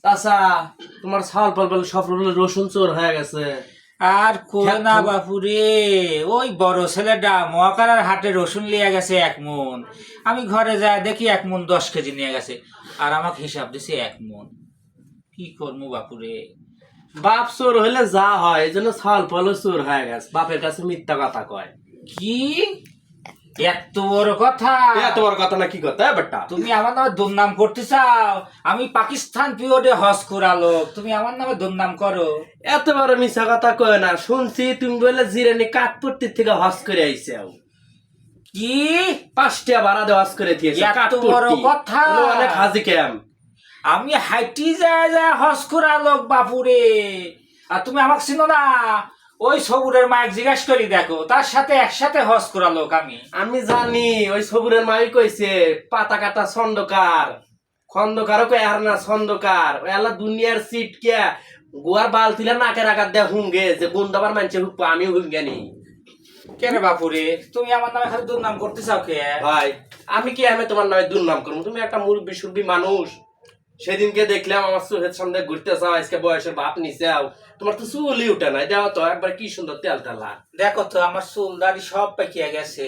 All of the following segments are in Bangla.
চাচা তোমার ছাল পাল সব রসুন চোর হয়ে গেছে। আর কই না বাপুরে, ওই বড় ছেলেটা মহাকারার হাটে রসুন লিয়ে গেছে 1 মন। আমি ঘরে যাই দেখি 1 মন 10 কেজি নিয়ে গেছে, আর আমাকে হিসাব দিছে 1 মন। কি করবো বাপুরে? বাপ চোর হইলে যা হয়, এই জন্য ছাল পাল চোর হয়ে গেছে, বাপের কাছে মিথ্যা কথা কয়। কি এত বড় কথা? এত বড় কথা না কি কথা বেটা? তুমি আমার নামে দুর্নাম করতে চাও? আমি পাকিস্তান পিরিয়ডে হজ করালো, তুমি আমার নামে দুর্নাম করো? এত বড় মিথ্যা কথা কয় না। শুনছি তুমি বলে জিরানি কাঠপট্টির থেকে হজ করে আইছে। কি 5 টাকা ভাড়া দিয়ে হজ করে দিয়েছে। এত বড় কথা? অনেক হাজি ক্যাম্প। আমি হাইটি যায় যায় হজ করালো বাপুরে, আর তুমি আমাকে চিনো না? ওই সবুরের মায়ের জিজ্ঞাসা করি দেখো, তার সাথে একসাথে হজ করালো আমি। আমি জানি ওই সবুরের মাই কইছে পাতা কাটা ছন্দকার, খন্দকারও কয় আর না ছন্দকার। ওই আল্লাহ দুনিয়ার সিট কে গোয়ার বালতিলা নাকের আঘাত দেয়া হুঙ্গে যে গুন্দাবার মানছে হুপ্পা, আমিও হুঙ্গে নি। কেন বাপুরে তুমি আমার নামে খালি দুর্নাম করতে চাও? কে ভাই আমি কি আমি তোমার নামে দুর্নাম করবো? তুমি একটা মুরব্বী সুরবি মানুষ, সেদিনকে দেখলাম আমার চোখের সামনে ঘুরতে চাও, আজকে বয়সের বাপ নিচাও, তোমার তো চুলই উঠে নাই। দেওয়া তো একবার কি সুন্দর তেল তেলা। দেখো তো আমার চুল দাড়ি সব পেকিয়া গেছে।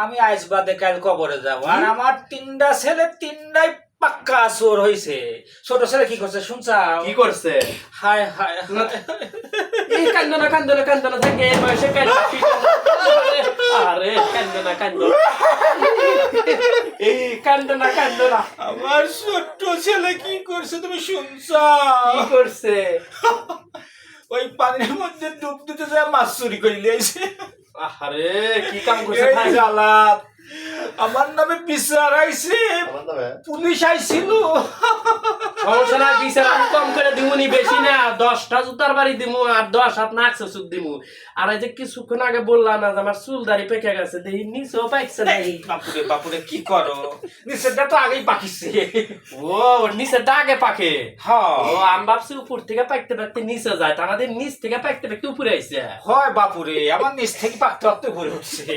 আমি আজ বাদে কাল কবরে যাবো, আর আমার 3টা ছেলে 3টাই পাক্কা চোর হইছে। ছোট ছেলে কি করছে শুনছাও? কি করছে? হায় হায় এই কান্দনা কান্দনা কান্দনা থাকে এই বয়সে আরে কান্দনা কান্দনা এই কান্দনা কান্দনা। আমার ছোট্ট ছেলে কি করছে তুমি শুনছো? কি করছে? ওই পানির মধ্যে ডুব দিতে যায় মাছ চুরি করে লিয়েছে। আরে কি কাম করছে ভাই? জালাত আমার নামে বিচার আইছে, পুলিশ আইছিল। সমস্যা না, বিচার আমি কম করে দিমুনি, বেশি না। 10টা জুতার বাড়ি দিমু আর 10 হাত নাকছে চুপ দিমু। আর এই যে কিছুক্ষণ আগে বললাম না যে আমার চুল দাড়ি পেকে গেছে, দেখি নিচেও পাইছে নাই। বাপুরে বাপুরে কি করো? নিচেরটা তো আগেই পাকিছে। ও নিচের আগে পাকে? হ্যাঁ। ও আমি ভাবছি উপর থেকে পাকতে পাকতে নিচে যায়, তার আমাদের নিচ থেকে পাকতে পাকতে উপরে আইছে। হয় বাপুরে, আমার নিচ থেকে পাকতে পাকতে ভরে উঠছে।